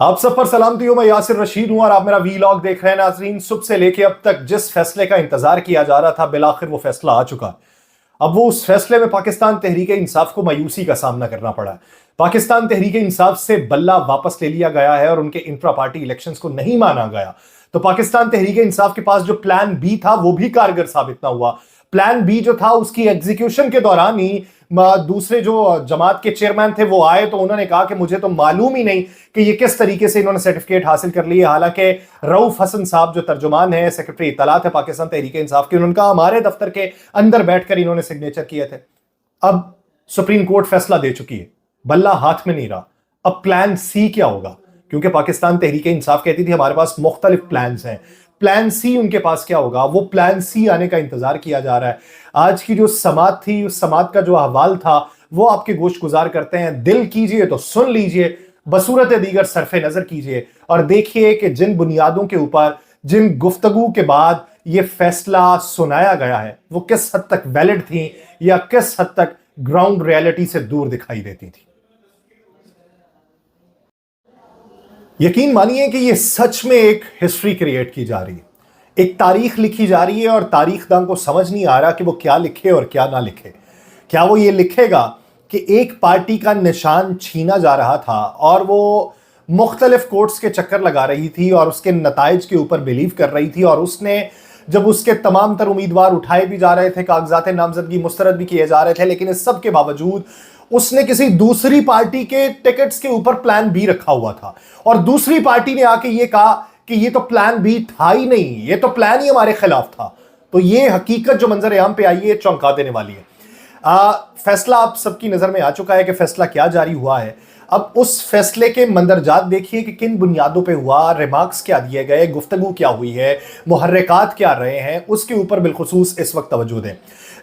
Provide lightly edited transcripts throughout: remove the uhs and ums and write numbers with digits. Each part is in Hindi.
आप सब पर सलामती हो। मैं यासिर रशीद हूं और आप मेरा वीलॉग देख रहे हैं। नाजरीन, सुबह से लेके अब तक जिस फैसले का इंतजार किया जा रहा था, बिलाखिर वो फैसला आ चुका है। अब वो उस फैसले में पाकिस्तान तहरीक इंसाफ को मायूसी का सामना करना पड़ा है। पाकिस्तान तहरीक इंसाफ से बल्ला वापस ले लिया गया है और उनके इंट्रा पार्टी इलेक्शंस को नहीं माना गया। तो पाकिस्तान तहरीक इंसाफ के पास जो प्लान बी था वो भी कारगर साबित ना हुआ। प्लान बी जो था उसकी एग्जीक्यूशन के दौरान ही दूसरे जो जमात के चेयरमैन थे वो आए तो उन्होंने कहा कि मुझे तो मालूम ही नहीं कि ये किस तरीके से इन्होंने सर्टिफिकेट हासिल कर लिए। हालांकि रऊफ हसन साहब जो तर्जुमान है, सेक्रेटरी इत्तलात है पाकिस्तान तहरीक इंसाफ के, उनका हमारे दफ्तर के अंदर बैठकर इन्होंने सिग्नेचर किए थे। अब सुप्रीम कोर्ट फैसला दे चुकी है, बल्ला हाथ में नहीं रहा। अब प्लान सी क्या होगा? क्योंकि पाकिस्तान तहरीक इंसाफ कहती थी हमारे पास मुख्तलिफ प्लान हैं। प्लान सी उनके पास क्या होगा? वो प्लान सी आने का इंतजार किया जा रहा है। आज की जो समात थी, उस समात का जो अहवाल था वो आपके गोश गुजार करते हैं। दिल कीजिए तो सुन लीजिए, बसूरत दीगर सरफे नजर कीजिए और देखिए कि जिन बुनियादों के ऊपर, जिन गुफ्तगू के बाद ये फैसला सुनाया गया है वो किस हद तक वैलिड थी या किस हद तक ग्राउंड रियलिटी से दूर दिखाई देती थी। यकीन मानिए कि यह सच में एक हिस्ट्री क्रिएट की जा रही है, एक तारीख लिखी जा रही है और तारीखदान को समझ नहीं आ रहा कि वो क्या लिखे और क्या ना लिखे। क्या वो ये लिखेगा कि एक पार्टी का निशान छीना जा रहा था और वो मुख्तलिफ कोर्ट्स के चक्कर लगा रही थी और उसके नताइज के ऊपर बिलीव कर रही थी, और उसने जब उसके तमाम तर उम्मीदवार उठाए भी जा रहे थे, कागजात नामजदगी मुस्तरद भी किए जा रहे थे, लेकिन इस सब के बावजूद उसने किसी दूसरी पार्टी के टिकट्स के ऊपर प्लान बी रखा हुआ था और दूसरी पार्टी ने आके ये कहा कि ये तो प्लान बी था ही नहीं, ये तो प्लान ही हमारे खिलाफ था। तो ये हकीकत जो मंजर आम पे आई है चौंका देने वाली है। फैसला आप सबकी नजर में आ चुका है कि फैसला क्या जारी हुआ है। अब उस फैसले के मंदरजात देखिए कि किन बुनियादों पे हुआ, रिमार्क्स क्या दिए गए, गुफ्तगू क्या हुई है, मुहर्रिकात क्या रहे हैं, उसके ऊपर बिलखुसूस इस वक्त तवज्जो दें।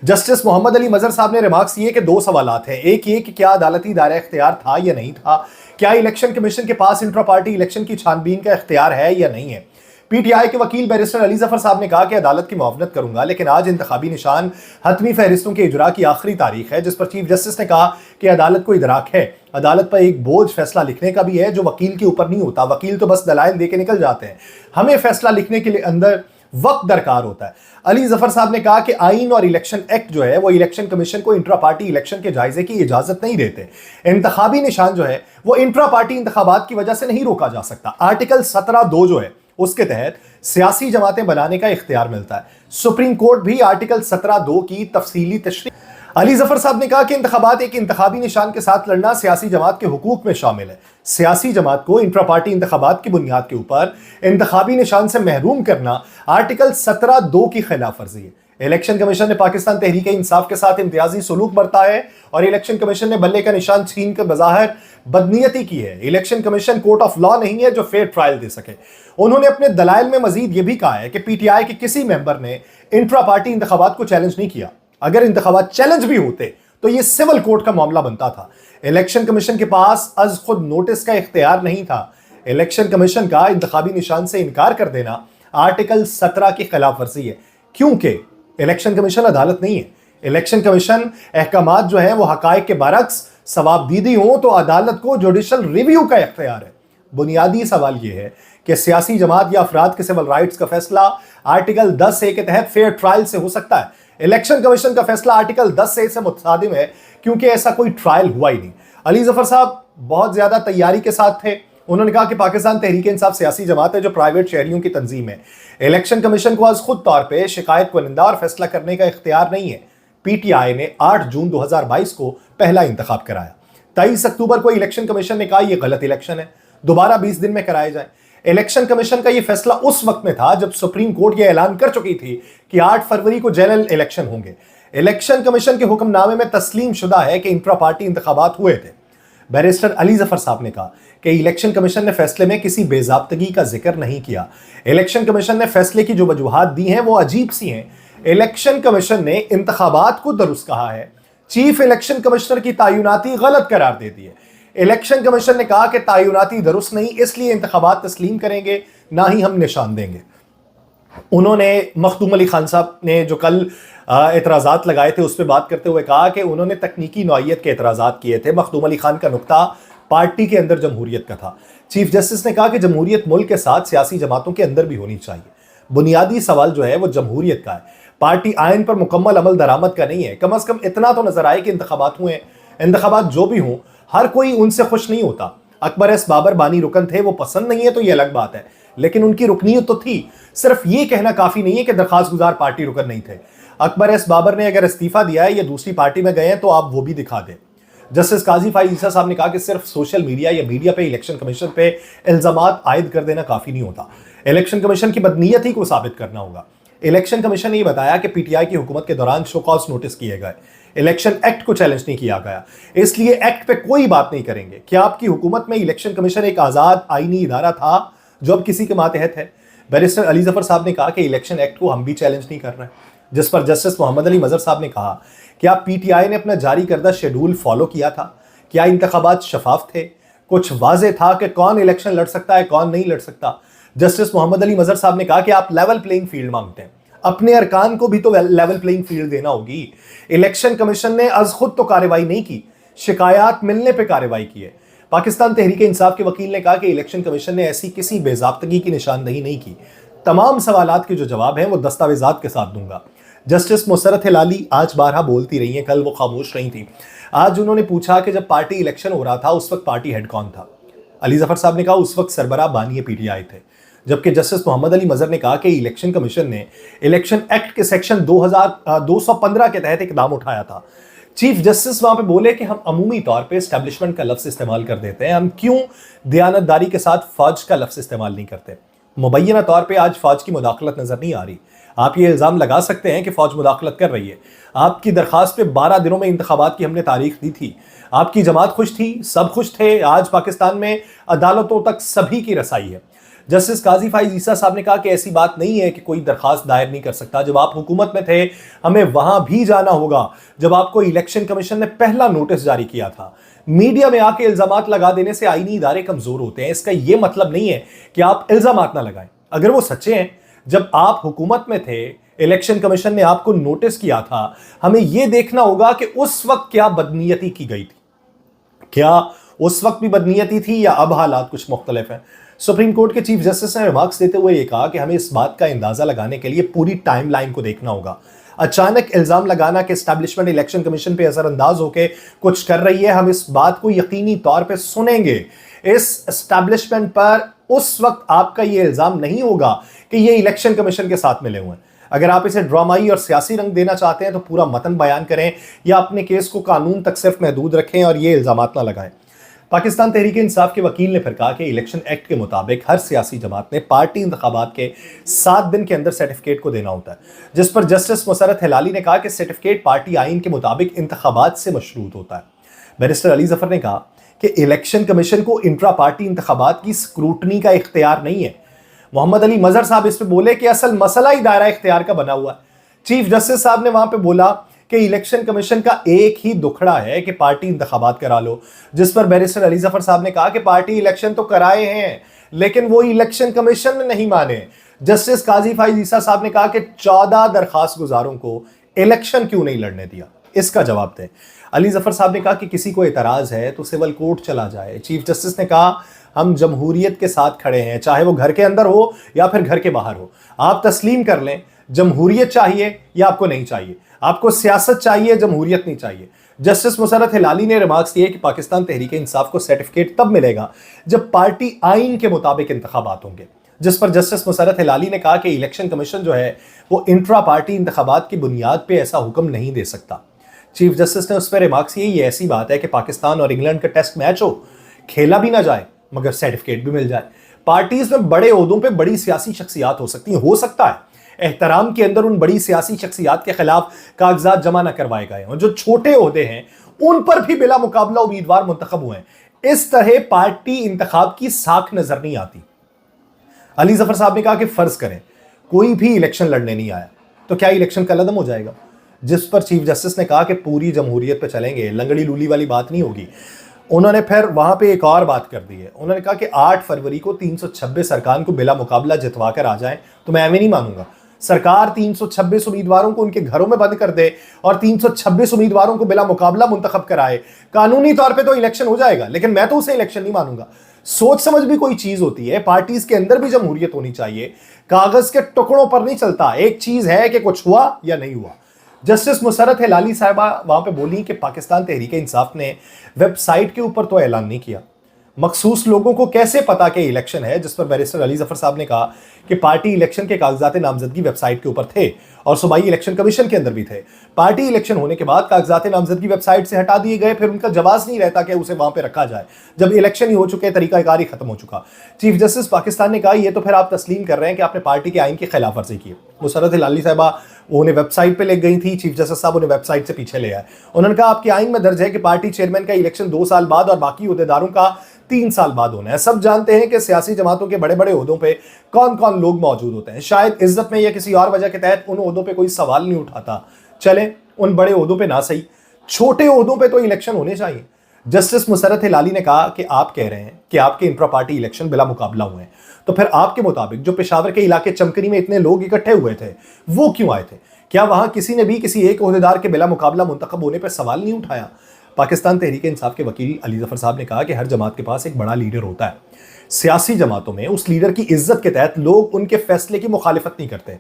जस्टिस मोहम्मद अली मजहर साहब ने रिमार्क्स ये कि दो सवालात हैं। एक ये कि क्या अदालती दायरा इख्तियार था या नहीं था, क्या इलेक्शन कमीशन के पास इंट्रा पार्टी इलेक्शन की छानबीन का इख्तियार है या नहीं है। पीटीआई के वकील बैरिस्टर अली जफर साहब ने कहा कि अदालत की मुआवनत करूंगा, लेकिन आज इंतखाबी निशान हतमी फहरिस्तों के इजरा की आखिरी तारीख है, जिस पर चीफ जस्टिस ने कहा कि अदालत को इदराक है, अदालत पर एक बोझ फैसला लिखने का भी है जो वकील के ऊपर नहीं होता। वकील तो बस दलाइल दे के निकल जाते हैं, हमें फैसला लिखने के लिए अंदर वक्त दरकार होता है। अली जफर साहब ने कहा कि आइन और इलेक्शन एक्ट जो है वो इलेक्शन कमीशन को इंट्रा पार्टी इलेक्शन के जायजे की इजाजत नहीं देते। इंतखाबी निशान जो है वो इंट्रा पार्टी इंतखाबात की वजह से नहीं रोका जा सकता। आर्टिकल 17(2) जो है उसके तहत सियासी जमातें बनाने का इख्तियार मिलता है। सुप्रीम कोर्ट भी आर्टिकल 17(2) की तफसीली तशरीह। अली जफर साहब ने कहा कि इंतखाबात एक इंतखाबी निशान के साथ लड़ना सियासी जमात के हुकूक में शामिल है। सियासी जमात को इंट्रा पार्टी इंतखाबात की बुनियाद के ऊपर इंतखाबी निशान से महरूम करना आर्टिकल 17(2) की खिलाफ वर्जी है। इलेक्शन कमीशन ने पाकिस्तान तहरीक इंसाफ के साथ इम्तियाजी सलूक बरता है और इलेक्शन कमीशन ने बल्ले का निशान छीन कर बज़ाहिर बदनीयती की है। Election commission court of law नहीं है जो फेयर ट्रायल दे सके। उन्होंने अपने दलाइल में मजीद यह भी कहा है कि पीटीआई के किसी मेंबर ने इंट्रा पार्टी इंतखाबात को चैलेंज नहीं किया। अगर इंतखाबात चैलेंज भी होते तो यह सिविल कोर्ट का मामला बनता था। इलेक्शन कमीशन के पास अज खुद नोटिस का इख्तियार नहीं था। इलेक्शन कमीशन का इंतखाबी निशान से इनकार कर देना आर्टिकल 17 की खिलाफ वर्जी है, क्योंकि इलेक्शन कमीशन अदालत नहीं है। इलेक्शन कमीशन अहकामात जो है वो हकायक के बरक्स सवाबदीदी हो तो अदालत को जुडिशल रिव्यू का इख्तियार है। बुनियादी सवाल यह है कि सियासी जमात या अफराद के सिविल राइट्स का फैसला आर्टिकल 10(a) के तहत फेयर ट्रायल से हो सकता है। इलेक्शन कमीशन का फैसला आर्टिकल 10(a) से मुतसादिम है, क्योंकि ऐसा कोई ट्रायल हुआ ही नहीं। अली जफर साहब बहुत ज्यादा तैयारी के साथ थे। उन्होंने कहा कि पाकिस्तान तहरीक इंसाफ सियासी जमात है जो प्राइवेट शहरियों की तंजीम है। इलेक्शन कमीशन को आज खुद तौर पर शिकायत कुनिंदा और फैसला करने का इख्तियार नहीं है। पीटीआई ने 8 जून 2022 को पहला इंतखाब कराया। 23 अक्टूबर को इलेक्शन कमीशन ने कहा यह गलत इलेक्शन है, दोबारा 20 दिन में कराए जाए। इलेक्शन कमीशन का यह फैसला उस वक्त में था जब सुप्रीम कोर्ट यह ऐलान कर चुकी थी कि 8 फरवरी को जनरल इलेक्शन होंगे। इलेक्शन कमीशन के हुक्मनामे में तस्लीम शुदा है कि इंट्रा पार्टी इंतखाबात हुए थे। बैरिस्टर अली जफर साहब ने कहा कि इलेक्शन कमीशन ने फैसले में किसी बेजाब्तगी का जिक्र नहीं किया। इलेक्शन कमीशन ने फैसले की जो वजूहात दी हैं वो अजीब सी हैं। इलेक्शन कमीशन ने इंतखाबात को दुरुस्त कहा है, चीफ इलेक्शन कमिश्नर की तायुनाती गलत करार दे दी है। इलेक्शन कमीशन ने कहा कि तायुनाती दुरुस्त नहीं, इसलिए इंतखाबात तस्लीम करेंगे, ना ही हम निशान देंगे। उन्होंने मखदूम अली खान साहब ने जो कल एतराज़ात लगाए थे उस पर बात करते हुए कहा कि उन्होंने तकनीकी नौइयत के एतराज़ात किए थे। मखदूम अली खान का नुक्ता पार्टी के अंदर जमहूरियत का था। चीफ जस्टिस ने कहा कि जमहूरियत मुल्क के साथ सियासी जमातों के अंदर भी होनी चाहिए। बुनियादी सवाल जो है वो जमहूरियत का है, पार्टी आयन पर मुकम्मल अमल दरामद का नहीं है। कम अज कम इतना तो नजर आए कि इंतखाबात हुए, इंतखाबात जो भी हों, हर कोई उनसे खुश नहीं होता। अकबर एस बाबर बानी रुकन थे, वो पसंद नहीं है तो ये अलग बात है, लेकिन उनकी रुकनीयत तो थी। सिर्फ ये कहना काफी नहीं है कि दरखास्त गुजार पार्टी रुकन नहीं थे। अकबर एस बाबर ने अगर इस्तीफा दिया है या दूसरी पार्टी में गए हैं तो आप वो भी दिखा दें। जस्टिस काजी फाइज ईसा साहब ने कहा कि सिर्फ सोशल मीडिया या मीडिया पे इलेक्शन कमीशन पे इल्जामात आयद कर देना काफी नहीं होता, इलेक्शन कमीशन की बदनीयत ही को साबित करना होगा। इलेक्शन कमीशन ने यह बताया कि पीटीआई की हुकूमत के दौरान शो कॉज नोटिस किए गए, इलेक्शन एक्ट को चैलेंज नहीं किया गया, इसलिए एक्ट पे कोई बात नहीं करेंगे। क्या आपकी हुकूमत में इलेक्शन कमीशन एक आजाद आईनी इदारा था जो अब किसी के मातहत है? बैरिस्टर अली जफर साहब ने कहा कि इलेक्शन एक्ट को हम भी चैलेंज नहीं कर रहे हैं, जिस पर जस्टिस मोहम्मद अली मजहर साहब ने कहा कि आप पीटीआई ने अपना जारी करदा शेड्यूल फॉलो किया था? क्या इंतखाबात शफाफ थे? कुछ वाजे था कि कौन इलेक्शन लड़ सकता है, कौन नहीं लड़ सकता? जस्टिस मोहम्मद अली मजहर साहब ने कहा कि आप लेवल प्लेइंग फील्ड मांगते हैं, अपने अरकान को भी तो लेवल प्लेइंग फील्ड देना होगी। इलेक्शन कमीशन ने अज खुद तो कार्रवाई नहीं की, शिकायत मिलने पर कार्रवाई की है। पाकिस्तान तहरीक इंसाफ के वकील ने कहा कि इलेक्शन कमीशन ने ऐसी किसी बेजाब्तगी की निशानदही नहीं की। तमाम सवालात के जो जवाब हैं वो दस्तावेजात के साथ दूंगा। जस्टिस मुसरत हिलाली आज बारहा बोलती रही हैं, कल वो खामोश रही थी। आज उन्होंने पूछा कि जब पार्टी इलेक्शन हो रहा था उस वक्त पार्टी हेड कौन था? अली जफर साहब ने कहा उस वक्त सरबराह बानी पीटीआई थे। जबकि जस्टिस मोहम्मद अली मजहर ने कहा कि इलेक्शन कमीशन ने इलेक्शन एक्ट के सेक्शन 215 के तहत इकदाम उठाया था। चीफ जस्टिस वहां पे बोले कि हम अमूमी तौर पे एस्टेब्लिशमेंट का लफ्ज इस्तेमाल कर देते हैं, हम क्यों दयानतदारी के साथ फौज का लफ्ज इस्तेमाल नहीं करते? मुबैना तौर पे आज फौज की मुदाखलत नजर नहीं आ रही। आप ये इल्ज़ाम लगा सकते हैं कि फौज मुदाखलत कर रही है। आपकी दरखास्त पे 12 दिनों में इंतखाबात की हमने तारीख दी थी, आपकी जमात खुश थी, सब खुश थे। आज पाकिस्तान में अदालतों तक सभी की रसाई है। जस्टिस काजी फाइज ईसा साहब ने कहा कि ऐसी बात नहीं है कि कोई दरखास्त दायर नहीं कर सकता। जब आप हुकूमत में थे हमें वहां भी जाना होगा जब आपको इलेक्शन कमीशन ने पहला नोटिस जारी किया था। मीडिया में आके इल्जामात लगा देने से आईनी इदारे कमजोर होते हैं, इसका यह मतलब नहीं है कि आप इल्जामात ना लगाएं अगर वो सच्चे हैं। जब आप हुकूमत में थे, इलेक्शन कमीशन ने आपको नोटिस किया था, हमें यह देखना होगा कि उस वक्त क्या बदनीयती की गई थी। क्या उस वक्त भी बदनीयती थी या अब हालात कुछ मुख्तलिफ हैं? सुप्रीम कोर्ट के चीफ जस्टिस ने रिमार्क्स देते हुए यह कहा कि हमें इस बात का अंदाजा लगाने के लिए पूरी टाइमलाइन को देखना होगा। अचानक इल्जाम लगाना कि एस्टैब्लिशमेंट इलेक्शन कमीशन पे असरअंदाज होकर कुछ कर रही है, हम इस बात को यकीनी तौर पे सुनेंगे। इस एस्टैब्लिशमेंट पर उस वक्त आपका यह इल्जाम नहीं होगा कि ये इलेक्शन कमीशन के साथ मिले हुए हैं। अगर आप इसे ड्रामाई और सियासी रंग देना चाहते हैं तो पूरा मतन बयान करें या अपने केस को कानून तक सिर्फ महदूद रखें और ये इल्जामात ना लगाएं। पाकिस्तान तहरीक इंसाफ के वकील ने फिर कहा कि इलेक्शन एक्ट के मुताबिक हर सियासी जमात ने पार्टी इंतखाबात के 7 दिन के अंदर सर्टिफिकेट को देना होता है, जिस पर जस्टिस मुसरत हिलाली ने कहा कि सर्टिफिकेट पार्टी आइन के मुताबिक इंतखाबात से मशरूत होता है। बैरिस्टर अली जफर ने कहा कि इलेक्शन कमीशन को इंट्रा पार्टी इंतखाबात की स्क्रूटनी का इख्तियार नहीं है। मोहम्मद अली मजहर साहब इस पे बोले कि असल मसला ही दायरा इख्तियार का बना हुआ है। चीफ जस्टिस साहब ने वहां पे बोला कि इलेक्शन कमीशन का एक ही दुखड़ा है कि पार्टी इंतखाबात करा लो, जिस पर बैरिस्टर अली जफर साहब ने कहा कि पार्टी इलेक्शन तो कराए हैं लेकिन वो इलेक्शन कमीशन ने नहीं माने। जस्टिस काजी फाइज ईसा साहब ने कहा कि 14 दरखास्त गुजारों को इलेक्शन क्यों नहीं लड़ने दिया, इसका जवाब दें। अली जफर साहब ने कहा कि किसी को एतराज है तो सिविल कोर्ट चला जाए। चीफ जस्टिस ने कहा हम जमहूरियत के साथ खड़े हैं, चाहे वो घर के अंदर हो या फिर घर के बाहर हो। आप तस्लीम कर लें, जमहूरियत चाहिए या आपको नहीं चाहिए, आपको सियासत चाहिए, जमहूरियत नहीं चाहिए। जस्टिस मुसरत हिलाली ने रिमार्क्स दिए कि पाकिस्तान तहरीक इंसाफ को सर्टिफिकेट तब मिलेगा जब पार्टी आइन के मुताबिक इंतखाबात होंगे, जिस पर जस्टिस मुसरत हिलाली ने कहा कि इलेक्शन कमीशन जो है वो इंट्रा पार्टी इंतखाबात की बुनियाद पर ऐसा हुक्म नहीं दे सकता। चीफ जस्टिस ने उस पर रिमार्क्स किए ये ऐसी बात है कि पाकिस्तान और इंग्लैंड का टेस्ट मैच हो, खेला भी ना जाए मगर सर्टिफिकेट भी मिल जाए। पार्टीज में बड़े ओहदों पे बड़ी सियासी शख्सियात हो सकती हैं, हो सकता है एहतराम के अंदर उन बड़ी सियासी शख्सियात के खिलाफ कागजात जमा न करवाए गए और जो छोटे ओहदे हैं उन पर भी बिला मुकाबला उम्मीदवार मुंतखब हुए हैं। इस तरह पार्टी इंतखाब की साख नजर नहीं आती। अली जफर साहब ने कहा कि फर्ज करें कोई भी इलेक्शन लड़ने नहीं आया तो क्या इलेक्शन कल अदम हो जाएगा, जिस पर चीफ जस्टिस ने कहा कि पूरी जमहूरियत पे चलेंगे, लंगड़ी लूली वाली बात नहीं होगी। उन्होंने फिर वहां पे एक और बात कर दी है, उन्होंने कहा कि 8 फरवरी को 326 अरकान को बिला मुकाबला जितवा कर आ जाएं तो मैं एवं नहीं मानूंगा। सरकार 326 उम्मीदवारों को उनके घरों में बंद कर दे और 326 उम्मीदवारों को बिला मुकाबला मुंतखब कराए, कानूनी तौर पे तो इलेक्शन हो जाएगा, लेकिन मैं तो उसे इलेक्शन नहीं मानूंगा। सोच समझ भी कोई चीज होती है, पार्टीज के अंदर भी जमहूरियत होनी चाहिए, कागज के टुकड़ों पर नहीं चलता। एक चीज है कि कुछ हुआ या नहीं हुआ। जस्टिस मुसरत हिलाली साहिबा वहां पे बोली कि पाकिस्तान तहरीक इंसाफ ने वेबसाइट के ऊपर तो ऐलान नहीं किया, मखसूस लोगों को कैसे पता कि इलेक्शन है, जिस पर बैरिस्टर अली जफर साहब ने कहा कि पार्टी इलेक्शन के कागजात नामजदगी वेबसाइट के ऊपर थे और सूबाई इलेक्शन कमीशन के अंदर भी थे। पार्टी इलेक्शन होने के बाद कागजात नामजदगी वेबसाइट से हटा दिए गए, फिर उनका जवाब नहीं रहता कि उसे वहां पर रखा जाए जब इलेक्शन ही हो चुके, तरीकाकार ही खत्म हो चुका। चीफ जस्टिस पाकिस्तान ने कहा यह तो फिर आप तस्लीम कर रहे हैं कि आपने पार्टी के आइन की खिलाफ वर्जी की। मुसरत हिलाली साहिबा उन्हें वेबसाइट पे ले गई थी, चीफ जस्टिस साहब उन्हें वेबसाइट से पीछे ले आए। उन्होंने कहा आपके आइन में दर्ज है कि पार्टी चेयरमैन का इलेक्शन 2 साल बाद और बाकी ओहदेदारों का 3 साल बाद होना है। सब जानते हैं कि सियासी जमातों के बड़े बड़े ओहदों पे कौन कौन लोग मौजूद होते हैं। शायद इज्जत में या किसी और वजह के तहत उन ओहदों पे कोई सवाल नहीं उठाता। चले उन बड़े ओहदों पे ना सही, छोटे ओहदों पे तो इलेक्शन होने चाहिए। जस्टिस मुसरत हिलाली ने कहा कि आप कह रहे हैं कि आपके इंट्रा पार्टी इलेक्शन बिला मुकाबला हुए हैं, तो फिर आपके मुताबिक जो पेशावर के इलाके चमकनी में इतने लोग इकट्ठे हुए थे वो क्यों आए थे? क्या वहां किसी ने भी किसी एक ओहदेदार के बिला मुकाबला मुंतखब होने पर सवाल नहीं उठाया? पाकिस्तान तहरीक इंसाफ के वकील अली जफर साहब ने कहा कि हर जमात के पास एक बड़ा लीडर होता है। सियासी जमातों में उस लीडर की इज्जत के तहत लोग उनके फैसले की मुखालिफत नहीं करते।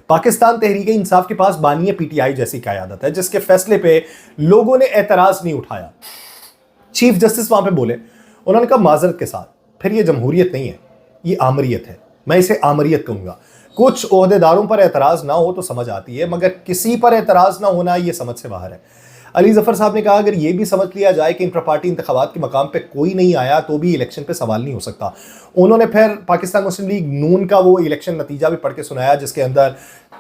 पाकिस्तान तहरीक इंसाफ के पास बानी पीटीआई जैसी क़यादत है जिसके फैसले पे लोगों ने एतराज नहीं उठाया। चीफ जस्टिस वहां पे बोले, उन्होंने कहा माजरत के साथ, फिर ये जमहूरियत नहीं है, ये आमरियत है। मैं इसे आमरियत कहूंगा। कुछ ओहदेदारों पर एतराज ना हो तो समझ आती है, मगर किसी पर एतराज ना होना ये समझ से बाहर है। अली जफर साहब ने कहा अगर ये भी समझ लिया जाए कि इंट्रा पार्टी इंतखाबात के मकाम पे कोई नहीं आया तो भी इलेक्शन पे सवाल नहीं हो सकता। उन्होंने फिर पाकिस्तान मुस्लिम लीग नून का वो इलेक्शन नतीजा भी पढ़ के सुनाया जिसके अंदर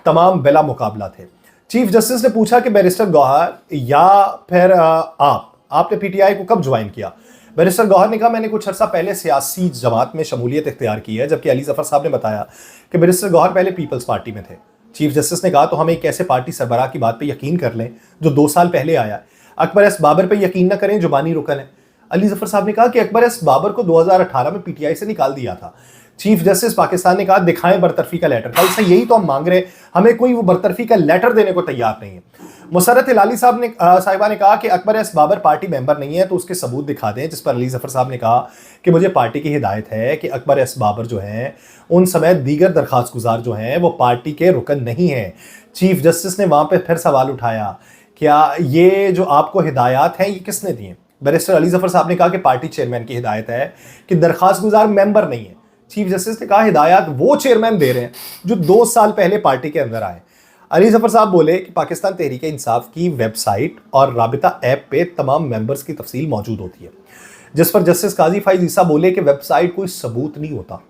तमाम बिला मुकाबला थे। चीफ जस्टिस ने पूछा कि बैरिस्टर गौहर या फिर आपने पीटीआई को कब ज्वाइन किया? बैरिस्टर गौहर ने कहा मैंने कुछ अर्सा पहले सियासी जमात में शमूलियत इख्तियार की है, जबकि अली जफर साहब ने बताया कि बैरिस्टर गौहर पहले पीपल्स पार्टी में थे। चीफ जस्टिस ने कहा तो हम एक ऐसे पार्टी सरबराह की बात पे यकीन कर लें जो 2 साल पहले आया। अकबर एस बाबर पे यकीन न करें जो बानी रुकन है। अली जफर साहब ने कहा कि अकबर एस बाबर को 2018 में पीटीआई से निकाल दिया था। चीफ जस्टिस पाकिस्तान ने कहा दिखाएं बरतरफी का लेटर। कल से यही तो हम मांग रहे, हमें कोई वो बरतरफी का लेटर देने को तैयार नहीं है। मुसरत हिलाली साहिबा ने कहा कि अकबर एस बाबर पार्टी मेंबर नहीं है तो उसके सबूत दिखा दें, जिस पर अली जफर साहब ने कहा कि मुझे पार्टी की हिदायत है कि अकबर एस बाबर जो हैं उन समेत दीगर दरखास्त गुजार जो हैं वो पार्टी के रुकन नहीं है। चीफ जस्टिस ने वहां पर फिर सवाल उठाया, क्या ये जो आपको हिदायत हैं ये किसने दी हैं? बैरिस्टर अली जफर साहब ने कहा कि पार्टी चेयरमैन की हिदायत है कि दरखास्त गुजार मेंबर नहीं है। चीफ जस्टिस ने कहा हिदायत वो चेयरमैन दे रहे हैं जो 2 साल पहले पार्टी के अंदर आए। अली जफर साहब बोले कि पाकिस्तान तहरीक इंसाफ की वेबसाइट और राबिता ऐप पे तमाम मेंबर्स की तफसील मौजूद होती है, जिस पर जस्टिस काजी फाइज ईसा बोले कि वेबसाइट कोई सबूत नहीं होता।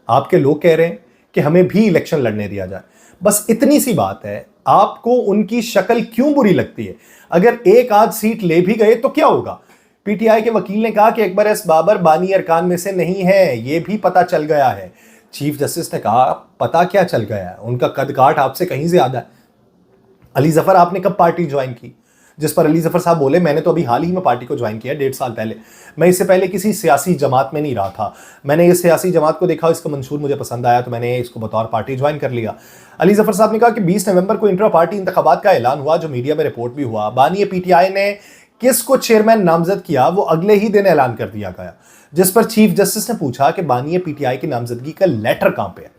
आपके लोग कह रहे हैं कि हमें भी इलेक्शन लड़ने दिया जाए, बस इतनी सी बात है। आपको उनकी शक्ल क्यों बुरी लगती है? अगर एक आध सीट ले भी गए तो क्या होगा? पीटीआई के वकील ने कहा कि अकबर एस बाबर बानी अरकान में से नहीं है, ये भी पता चल गया है। चीफ जस्टिस ने कहा पता क्या चल गया है, उनका कद काठ आपसे कहीं ज्यादा है। अली जफर आपने कब पार्टी ज्वाइन की? जिस पर अली जफर साहब बोले मैंने तो अभी हाल ही में पार्टी को ज्वाइन किया, 1.5 साल पहले। मैं इससे पहले किसी सियासी जमात में नहीं रहा था। मैंने इस सियासी जमात को देखा, इसका मंशूर मुझे पसंद आया तो मैंने इसको बतौर पार्टी ज्वाइन कर लिया। अली जफर साहब ने कहा कि 20 नवंबर को इंट्रा पार्टी इंतखाबात का ऐलान हुआ, जो मीडिया में रिपोर्ट भी हुआ। बानी पीटीआई ने किसको चेयरमैन नामजद किया वो अगले ही दिन ऐलान कर दिया गया, जिस पर चीफ जस्टिस ने पूछा कि बानी पीटीआई की नामजदगी का लेटर कहां पे है?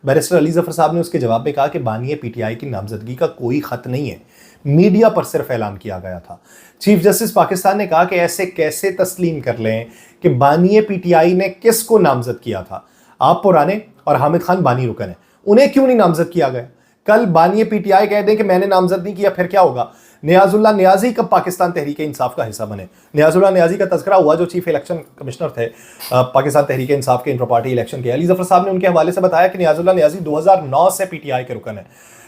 बैरिस्टर अली जफर साहब ने उसके जवाब में कहा कि बानी पीटीआई की नामजदगी का कोई खत नहीं है, मीडिया पर सिर्फ ऐलान किया गया था। चीफ जस्टिस पाकिस्तान ने कहा कि ऐसे कैसे तस्लीम कर लें कि बानी पीटीआई ने किसको नामजद किया था? आप पुराने और हामिद खान बानी रुकन है, उन्हें क्यों नहीं नामजद किया गया? कल बानी पीटीआई कह दें कि मैंने नामजद नहीं किया, फिर क्या होगा? नियाजुल्लाह नियाजी कब पाकिस्तान तहरीक इंसाफ का हिस्सा बने? नियाजुल्लाह नियाजी का तज़किरा हुआ जो चीफ इलेक्शन कमिश्नर थे पाकिस्तान तहरीक इंसाफ के इंट्रा पार्टी इलेक्शन के। अली जफर साहब ने उनके हवाले से बताया कि नियाजुल्लाह नियाजी 2009 से पीटीआई के रुकन है,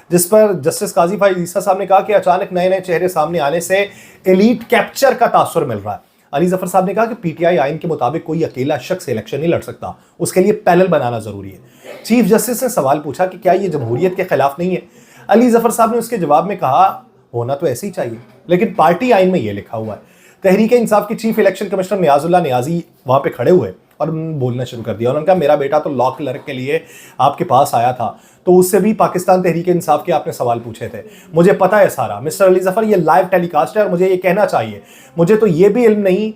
जिस पर जस्टिस काजी फाइज ईसा साहब ने कहा कि अचानक नए नए चेहरे सामने आने से एलीट कैप्चर का तासुर मिल रहा है। अली जफर साहब ने कहा कि पीटीआई आइन के मुताबिक कोई अकेला शख्स इलेक्शन नहीं लड़ सकता, उसके लिए पैनल बनाना जरूरी है। चीफ जस्टिस ने सवाल पूछा कि क्या यह जमहूरियत के खिलाफ नहीं है? अली जफर साहब ने उसके जवाब में कहा होना तो ऐसे ही चाहिए, लेकिन पार्टी आइन में यह लिखा हुआ है। तहरीक इंसाफ के चीफ इलेक्शन कमिश्नर नियाजुल्लाह नियाजी वहां पे खड़े हुए और बोलना शुरू कर दिया। उन्होंने कहा मेरा बेटा तो लॉ क्लर्क के लिए आपके पास आया था, तो उससे भी पाकिस्तान तहरीक इंसाफ के आपने सवाल पूछे थे, मुझे पता है सारा। मिस्टर अली जफर, ये लाइव टेलीकास्ट है और मुझे ये कहना चाहिए, मुझे तो ये भी इल्म नहीं।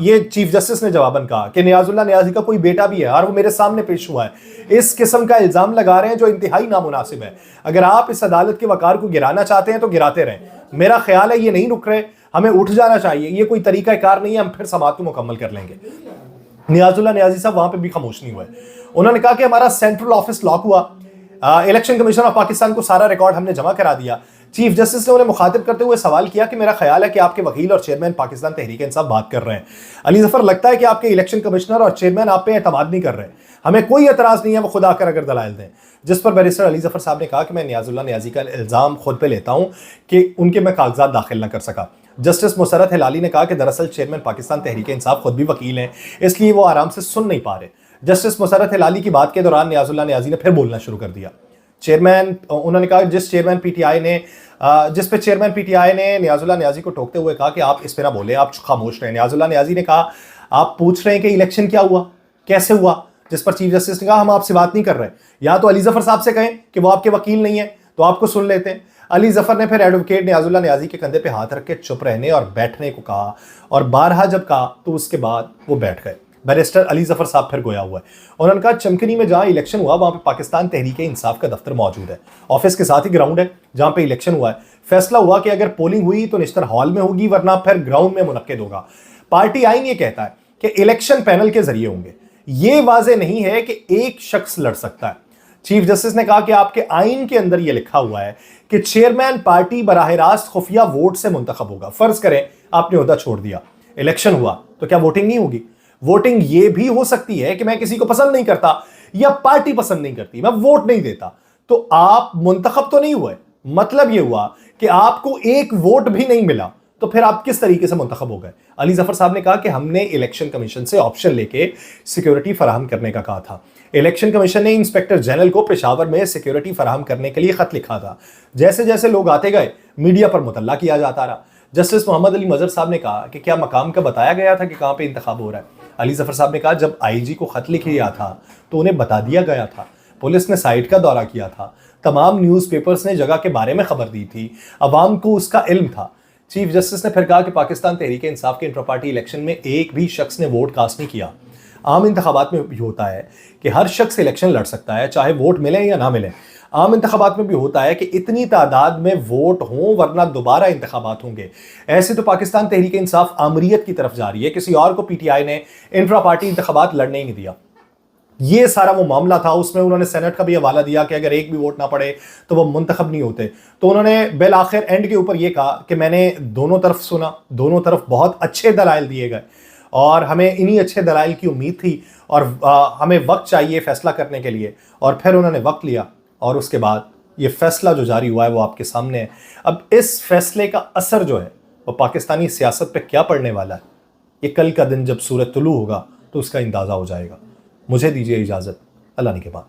ये चीफ जस्टिस ने जवाबन कहा कि नियाजुल्लाह नियाजी का कोई बेटा भी है और वो मेरे सामने पेश हुआ है। इस किस्म का इल्जाम लगा रहे हैं जो इंतहाई नामुनासिब है। अगर आप इस अदालत के वकार को गिराना चाहते हैं तो गिराते रहें, मेरा ख्याल है ये नहीं रुक रहे, हमें उठ जाना चाहिए। ये कोई तरीका कार नहीं है, हम फिर समाअत को मुकम्मल कर लेंगे। नियाजुल्लाह नियाजी साहब वहां पे भी खामोश नहीं हुए। उन्होंने कहा कि हमारा सेंट्रल ऑफिस लॉक हुआ, इलेक्शन कमीशन ऑफ पाकिस्तान को सारा रिकॉर्ड हमने जमा करा दिया। चीफ जस्टिस ने उन्हें मुखातिब करते हुए सवाल किया कि मेरा ख्याल है कि आपके वकील और चेयरमैन पाकिस्तान तहरीक इंसाफ बात कर रहे हैं। अली जफर, लगता है कि आपके इलेक्शन कमिश्नर और चेयरमैन आप पे एतमाद नहीं कर रहे। हमें कोई एतराज नहीं है, वो खुदा कर अगर दलाइल दें। जिस पर बैरिस्टर अली जफर साहब ने कहा कि मैं नियाजुल्लाह नियाजी का इल्जाम खुद पे लेता हूं कि उनके मैं कागजात दाखिल न कर सका। जस्टिस मुसरत हिलाली ने कहा कि दरअसल चेयरमैन पाकिस्तान तहरीक इंसाफ खुद भी वकील हैं, इसलिए वो आराम से सुन नहीं पा रहे। जस्टिस मुसरत हिलाली की बात के दौरान नियाजुल्लाह नियाजी ने फिर बोलना शुरू कर दिया। चेयरमैन, उन्होंने कहा जिस पे चेयरमैन पीटीआई ने नियाजुल्लाह नियाजी को टोकते हुए कहा कि आप इस पे ना बोले, आप खामोश रहे। नियाजुल्लाह नियाजी ने कहा आप पूछ रहे हैं कि इलेक्शन क्या हुआ, कैसे हुआ, जिस पर चीफ जस्टिस ने कहा हम आपसे बात नहीं कर रहे, या तो अली जफर साहब से कहें कि वो आपके वकील नहीं है तो आपको सुन लेते हैं। अली जफर ने फिर एडवोकेट नियाजुल्लाह नियाजी के कंधे पे हाथ रख के चुप रहने और बैठने को कहा, और बारहा जब कहा तो उसके बाद वो बैठ गए। बैरिस्टर अली जफर साहब फिर गोया हुआ है। उन्होंने कहा चमकनी में जहां इलेक्शन हुआ वहां पे पाकिस्तान तहरीक इंसाफ का दफ्तर मौजूद है, ऑफिस के साथ ही ग्राउंड है जहां पे इलेक्शन हुआ है। फैसला हुआ कि अगर पोलिंग हुई तो निश्तर हॉल में होगी, वरना फिर ग्राउंड में मुनक्किद होगा। पार्टी आइन ये कहता है कि इलेक्शन पैनल के जरिए होंगे, ये वाजे नहीं है कि एक शख्स लड़ सकता है। चीफ जस्टिस ने कहा कि आपके आइन के अंदर यह लिखा हुआ है कि चेयरमैन पार्टी बराह रास्त खुफिया वोट से मुंतखब होगा। फर्ज करें आपने ओहदा छोड़ दिया, इलेक्शन हुआ तो क्या वोटिंग नहीं होगी? वोटिंग ये भी हो सकती है कि मैं किसी को पसंद नहीं करता या पार्टी पसंद नहीं करती, मैं वोट नहीं देता, तो आप मुंतखब तो नहीं हुए। मतलब यह हुआ कि आपको एक वोट भी नहीं मिला, तो फिर आप किस तरीके से मुंतखब हो गए? अली जफर साहब ने कहा कि हमने इलेक्शन कमीशन से ऑप्शन लेके सिक्योरिटी फराहम करने का कहा था। इलेक्शन कमीशन ने इंस्पेक्टर जनरल को पेशावर में सिक्योरिटी फराहम करने के लिए खत लिखा था। जैसे जैसे लोग आते गए मीडिया पर मुतल्ला किया जाता रहा। जस्टिस मोहम्मद अली मजहर साहब ने कहा कि क्या मकाम का बताया गया था कि कहां पे इंतखाब हो रहा है? अली जफर साहब ने कहा जब आईजी को खत लिख दिया था तो उन्हें बता दिया गया था, पुलिस ने साइट का दौरा किया था, तमाम न्यूज़पेपर्स ने जगह के बारे में खबर दी थी, अवाम को उसका इल्म था। चीफ जस्टिस ने फिर कहा कि पाकिस्तान तहरीक इंसाफ के इंट्रा पार्टी इलेक्शन में एक भी शख्स ने वोट कास्ट नहीं किया। आम इंतखाबात में भी होता है कि हर शख्स इलेक्शन लड़ सकता है, चाहे वोट मिले या ना मिले। आम इंतखाबात में भी होता है कि इतनी तादाद में वोट हों वरना दोबारा इंतखाबात होंगे। ऐसे तो पाकिस्तान तहरीक इंसाफ आमरीत की तरफ जा रही है, किसी और को पीटीआई ने इंट्रा पार्टी इंतखाबात लड़ने ही नहीं दिया। ये सारा वो मामला था, उसमें उन्होंने सेनेट का भी हवाला दिया कि अगर एक भी वोट ना पड़े तो वो मुंतखब नहीं होते। तो उन्होंने बिल आखिर एंड के ऊपर ये कहा कि मैंने दोनों तरफ सुना, दोनों तरफ बहुत अच्छे दलाइल दिए गए और हमें इन्हीं अच्छे दलाइल की उम्मीद थी और हमें वक्त चाहिए फैसला करने के लिए। और फिर उन्होंने वक्त लिया और उसके बाद ये फैसला जो जारी हुआ है वो आपके सामने है। अब इस फैसले का असर जो है वो पाकिस्तानी सियासत पे क्या पड़ने वाला है, ये कल का दिन जब सूरज तुलू होगा तो उसका अंदाज़ा हो जाएगा। मुझे दीजिए इजाज़त, अल्लाह ने के बाद।